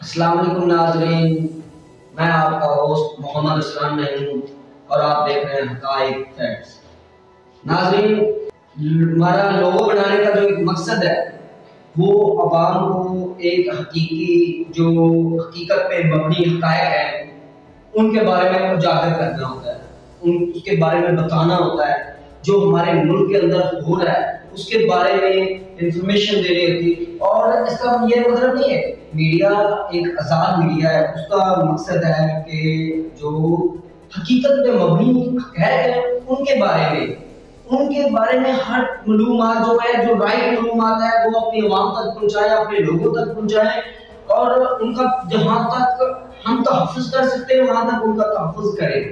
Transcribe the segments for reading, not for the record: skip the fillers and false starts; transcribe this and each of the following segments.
अस्सलाम वालेकुम नाज़रीन, मैं आपका होस्ट मोहम्मद असलम नहीं हूँ और आप देख रहे हैं हक़ाइक़ फैक्ट्स। नाज़रीन, हमारा लोगो बनाने का जो एक मकसद है वो अवाम को एक हकीकत पे मबनी हक़ाइक़ है उनके बारे में उजागर करना होता है, उसके बारे में बताना होता है। जो हमारे मुल्क के अंदर हो रहा है उसके बारे में इंफॉर्मेशन देनी होती है। और इसका ये मतलब नहीं है, मीडिया एक आज़ाद मीडिया है, उसका मकसद है कि जो हकीकत पे मबनी है उनके बारे में हर मालूमात जो है, जो राइट मालूमात है वो अपनी आवाम तक पहुँचाए, अपने लोगों तक पहुँचाए और उनका जहाँ तक हम तहफ़्फ़ुज़ कर सकते हैं वहाँ तक उनका तहफ़्फ़ुज़ करें।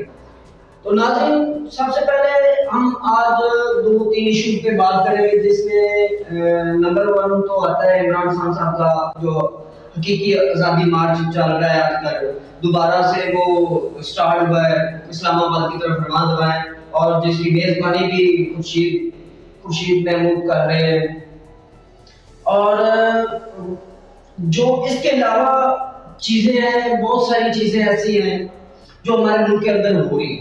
तो नाज़रीन, सबसे पहले हम आज 2-3 इशू पे बात करेंगे, जिसमें नंबर 1 तो आता है इमरान खान साहब का जो हकीकी आज़ादी मार्च चल रहा है आजकल, दोबारा से वो स्टार्ट हुआ है, इस्लामाबाद की तरफ रवाना हुआ है और जिसकी मेज़बानी भी खुर्शीद महमूद कर रहे हैं। और जो इसके अलावा चीज़ें हैं, बहुत सारी चीज़ें ऐसी हैं जो हमारे मुल्क के अंदर हो रही है,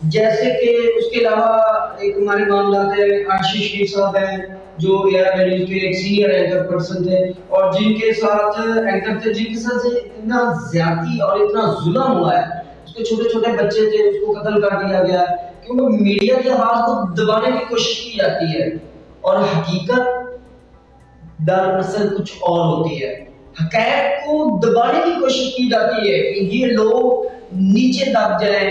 जैसे कि उसके अलावा एक हमारे मामला थे आशीष शरीफ साहब हैं जो न्यूज़ के एक सीनियर एंकर पर्सन थे और जिनके साथ इतना ज्यादती और इतना जुल्म हुआ है। उसके छोटे छोटे बच्चे थे, उसको कत्ल कर दिया गया क्योंकि मीडिया की आवाज को दबाने की कोशिश की जाती है और हकीकत दरअसल कुछ और होती है। हक़ाइक़ को दबाने की कोशिश की जाती है कि ये लोग नीचे दब जाएं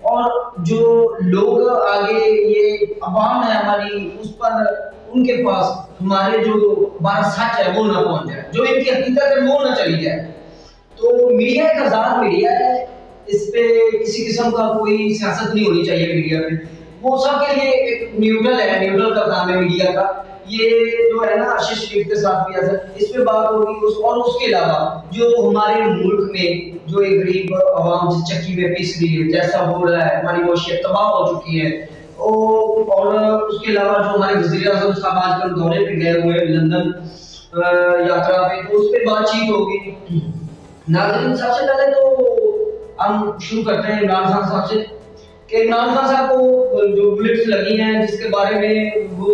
और जो लोग आगे ये अवाम है हमारी, उस पर उनके पास हमारे जो हमारा सच है वो ना पहुंच जाए, जो इनकी हकीकत है वो ना चली जाए। तो मीडिया एक आज़ाद मीडिया है, इस पे किसी किस्म का कोई सियासत नहीं होनी चाहिए मीडिया पे, वो सबके लिए एक न्यूट्रल है, न्यूट्रल का काम है मीडिया का। ये जो है ना आशीष शरीफ के साथ भी ऐसा इस पे बात होगी। और उसके अलावा जो हमारे मुल्क में जो एक गरीब आवाम से चक्की में पिस रही है, जैसा हो रहा है, हमारी मौशियत तबाह हो चुकी है। और उसके अलावा जो हमारे वज़ीर आज़म साहब आजकल दौरे पे गए हुए हैं लंदन यात्रा पे, तो उस पे बातचीत होगी। नाज़रीन, सबसे पहले तो हम शुरू करते हैं इमरान खान साहब से कि इमरान खान साहब को जो बुलेट्स लगी हैं जिसके बारे में वो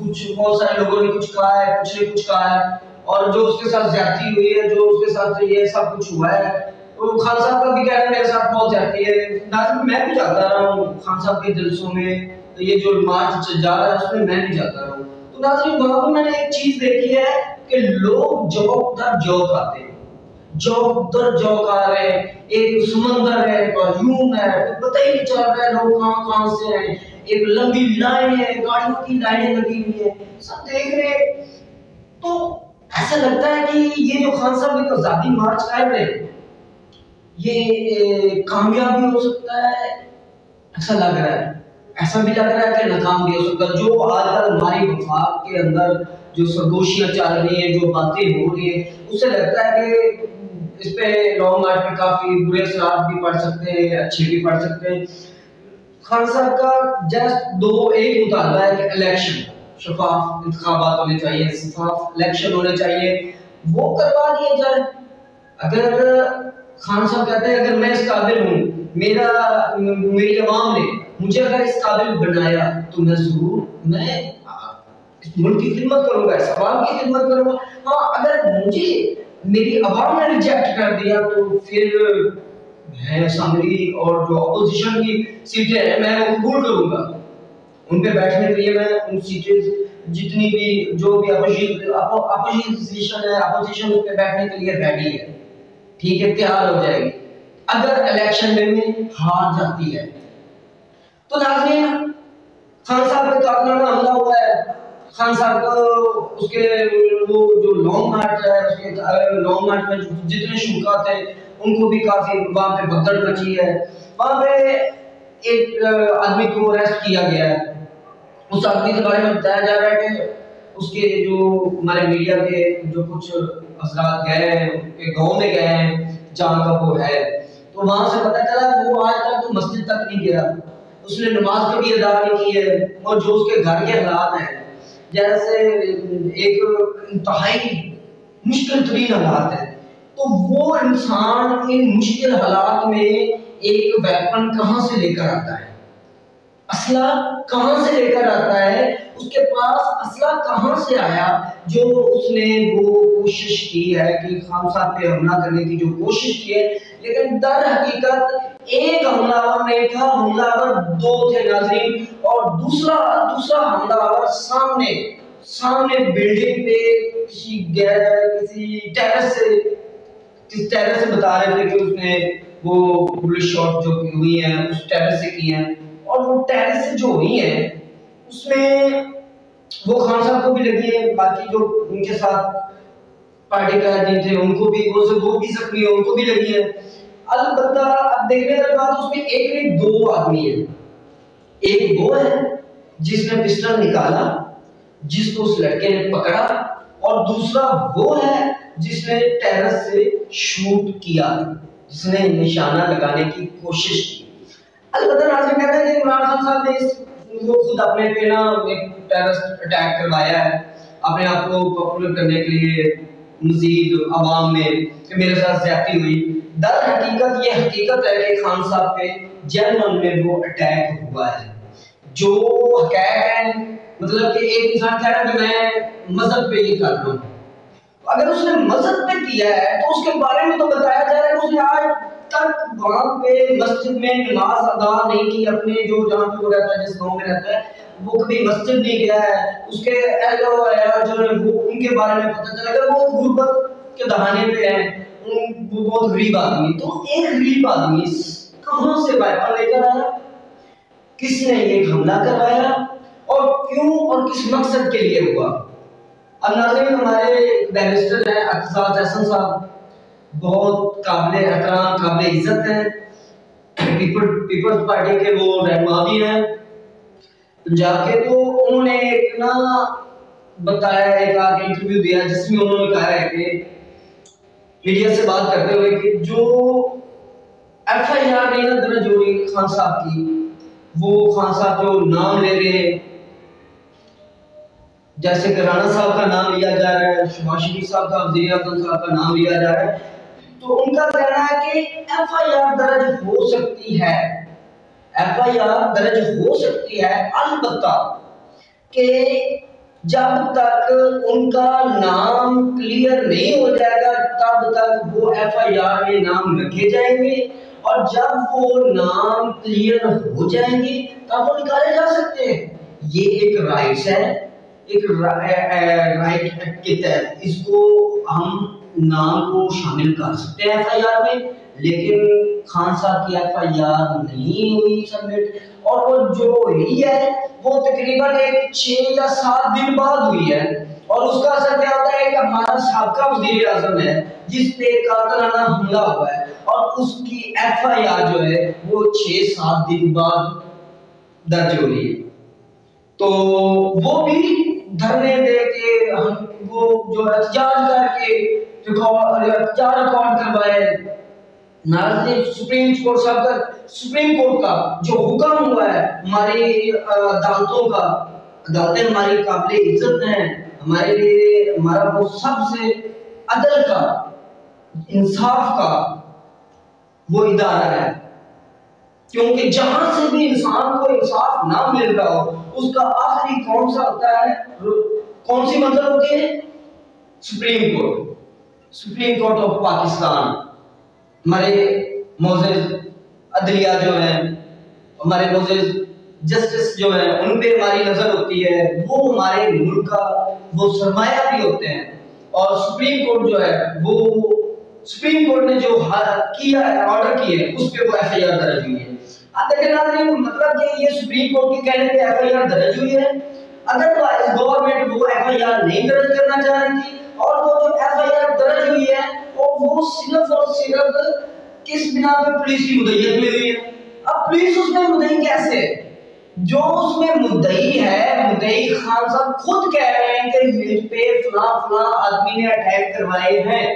बहुत सारे लोगों ने कुछ कहा है, कुछ ने कुछ कहा है, और जो उसके साथ ज्यादती हुई है, जो उसके साथ ये सब कुछ हुआ है, तो खान साहब का भी कहना है मेरे साथ बहुत ज्यादती है। नाज़रीन, मैं भी जाता रहा हूँ खान साहब के जलसों में, तो ये जो मार्च जा रहा है उसमें मैं भी जाता रहा हूँ। तो नाज़रीन, वहां पर मैंने एक चीज देखी है कि लोग जौक दर जौक आते हैं, जौक दर जौक आ रहे हैं, एक समंदर है, ह्यूम है, पता ही नहीं चल रहा है लोग कहां से हैं। एक लंबी लाइन है, गाड़ियों की लाइनें लगी हुई है, सब देख रहे हैं। तो ऐसा लगता है कि ये जो खान साहब एक आजादी मार्च कर रहे हैं ये कामयाब भी हो सकता है, ऐसा लग रहा है। ऐसा भी लग रहा है कि नाकाम भी हो सकता है। जो आजकल हमारी वफाक के अंदर जो सरगोशियां चल रही हैं, जो बातें हो रही है, उससे लगता है कि इस पे लॉन्ग मार्च पे काफी बुरे असरात भी पड़ सकते हैं, अच्छे भी पड़ सकते हैं। खान साहब का जस्ट एक मुतालबा है कि इलेक्शन, शफाफ इंतखाबात होने चाहिए, शफाफ इलेक्शन होने चाहिए, वो करवा दिए जाए। अगर खान साहब कहते हैं अगर मैं इस काबिल हूँ, मेरी अवाम ने मुझे अगर इस काबिल बनाया तो मैं जरूर इस मुल्क की खिदमत करूंगा, इस अवाम की खिदमत करूंगा। हाँ, अगर मुझे मेरी अवाम ने रिजेक्ट कर दिया तो फिर मैं असेंबली और जो अपोजिशन की सीटें हैं मैं वो कबूल करूंगा, उन पे बैठने के लिए मैं उन सीटें जितनी भी जो भी अपोजिशन है, अपोजिशन उस पे बैठने के लिए रेडी है, ठीक है, तैयार हो जाएगी। अगर इलेक्शन में हार जाती है तो नाज़रीन, खान साहब पे काफिलाना हमला हुआ है, खान साहब को उसके वो जो लॉन्ग मार्च है, उसके लॉन्ग मार्च में जितने शुरा थे उनको भी काफी वहां पे भगदड़ मची है। वहां पे एक आदमी को अरेस्ट किया गया है, उस आदमी के बारे में बताया जा रहा है कि उसके जो हमारे मीडिया के जो कुछ हजरात गए हैं, उनके गांव में गए हैं जहाँ का वो है, तो वहां से पता चला वो आज तक तो मस्जिद तक नहीं गया, उसने नमाज कभी अदा नहीं की है। और जो उसके घर के हालात हैं, जैसे एक इंतहाई मुश्किल तरीन हालात है, तो वो इंसान इन मुश्किल हालात में एक वेपन कहां से लेकर आता है, असला कहां से लेकर आता है, उसके पास असला कहां से आया जो उसने वो कोशिश की है कि खान साहब पे हमला करने की जो कोशिश की है। लेकिन दर हकीकत एक हमलावर नहीं था, हमलावर दो थे नाज़रीन। और दूसरा हमलावर सामने सामने बिल्डिंग पे किसी टेरेस से बता रहे थे कि उसने वो बुलेट शॉट जो हुई है उस टेरेस से की है। और वो टेरेस से जो हुई है उसमें वो खान साहब को भी लगी है, बाकी जो उनके साथ पार्टी के आदमी थे उनको भी, वो भी जख्मी है, उनको भी लगी है। अलबत्ता अब देखने के बाद उसमें एक नहीं दो आदमी है। एक वो है जिसने पिस्टल निकाला, जिसको उस लड़के ने पकड़ा, और दूसरा वो है जिसने टेरेस से शूट किया, जिसने निशाना लगाने की कोशिश की। अलबत्ता नाज़रीन कहते हैं कि इमरान खान साहब ने वो खुद अपने पे ना एक टेररिस्ट अटैक करवाया है अपने आप को पॉपुलर करने के लिए मजीद अवाम में कि मेरे साथ ज्यादती हुई। दर हकीकत ये हकीकत है कि खान साहब पे जनरल में वो अटैक हुआ है। जो हकीकत है मतलब कि एक इंसान कह रहा है कि मैं मजहब पे ये कर रहा हूँ, अगर उसने मजहब पे किया है तो उसके बारे में तो बताया जा रहा है कि उसने आज तक वहां पे मस्जिद में नमाज अदा नहीं की। अपने जो जहाँ पे वो रहता है, जिस गांव में रहता है, वो कभी मस्जिद नहीं गया है। उसके एलो जो है वो उनके बारे में पता चला कि वो गुर्बत के दहाने पे हैं, वो बहुत गरीब आदमी। तो एक गरीब आदमी कहां से वाइपर लेकर आया, किसने ये हमला करवाया और क्यों और किस मकसद के लिए हुआ। अब नाज़रीन हमारे बैरिस्टर हैं अक़ज़ात हसन साहब, बहुत काबिल एहतराम काबिल इज्जत हैं, पीपल्स पार्टी के वो रहनुमा भी हैं पंजाब के। तो उन्होंने एक ना बताया, एक आगे इंटरव्यू दिया जिसमें उन्होंने कहा है कि मीडिया से बात करते हुए कि जो FIR नहीं ना दर्ज हो रही खान साहब की, वो खान साहब जो नाम ले रहे हैं, जैसे कि राणा साहब का नाम लिया जा रहा है, शहबाज शरीफ साहब का, वज़ीर आज़म साहब का नाम लिया जा रहा है, तो उनका कहना है कि FIR दर्ज हो सकती है, FIR दर्ज हो सकती है, अलबत्ता कि जब तक उनका नाम क्लियर नहीं हो जाएगा तब तक वो FIR में नाम रखे जाएंगे, और जब वो नाम क्लियर हो जाएंगे तब वो निकाले जा सकते हैं। ये एक राइट्स है, एक राइट एक्ट के तहत इसको हम नाम को शामिल कर सकते हैं FIR में। लेकिन खान साहब की FIR नहीं हुई सबमिट, और वो जो हुई है वो तकरीबन एक 6 या 7 दिन बाद हुई है। और उसका असर क्या होता है कि हमारा साबका वज़ीर आज़म है जिस पे कातिलाना हमला हुआ है, और उसकी FIR जो है वो 6-7 दिन बाद दर्ज हो रही है। तो वो भी धरने दे के हम वो जो एहतजाज करके एहतजाज रिकॉर्ड करवाए। नाज़रीन सुप्रीम कोर्ट का जो हुक्म हुआ है हमारी अदालतों का, अदालतें हमारी काबिल इज्जत हैं, हमारे लिए हमारा वो सबसे अदल का, इंसाफ का वो इदारा है। क्योंकि जहां से भी इंसान को इंसाफ ना मिल रहा हो उसका आखिरी कौन सा होता है, कौन सी मंजिल होती है? Supreme court of Pakistan. हमारे मोअज़्ज़िज़ अदलिया जो है, हमारे मोअज़्ज़िज़ जस्टिस जो है, उन पे हमारी नजर होती है। वो हमारे मुल्क का वो सरमाया भी होते हैं। और सुप्रीम कोर्ट जो है वो सुप्रीम कोर्ट ने जो किया है, ऑर्डर किए हैं, उस पे वो FIR दर्ज हुई है। अब देखिए नाज़रीन, मतलब कि ये सुप्रीम कोर्ट के कहने पे FIR दर्ज हुई है, अदरवाइज गवर्नमेंट वो FIR नहीं दर्ज करना चाह रही थी। और वो जो FIR दर्ज हुई है वो सिर्फ और सिर्फ किस बिना पे पुलिस की मुद्दईयत मिली हुई है। अब पुलिस उसमें मुद्दई कैसे है? जो उसमें मुद्दई है, मुद्दई खान साहब खुद कह रहे हैं कि मुझ पे फला आदमी ने अटैक करवाए हैं।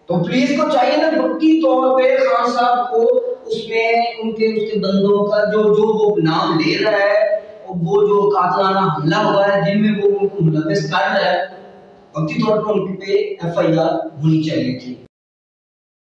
तो पुलिस को चाहिए ना पक्की तौर पे खान साहब को उसमें उसके बंदों का जो वो नाम ले रहा है, वो जो कातिलाना हमला हुआ है जिनमें वो उनको मुलव्विस कर रहा है, पक्की तौर पर उन पे FIR होनी चाहिए थी।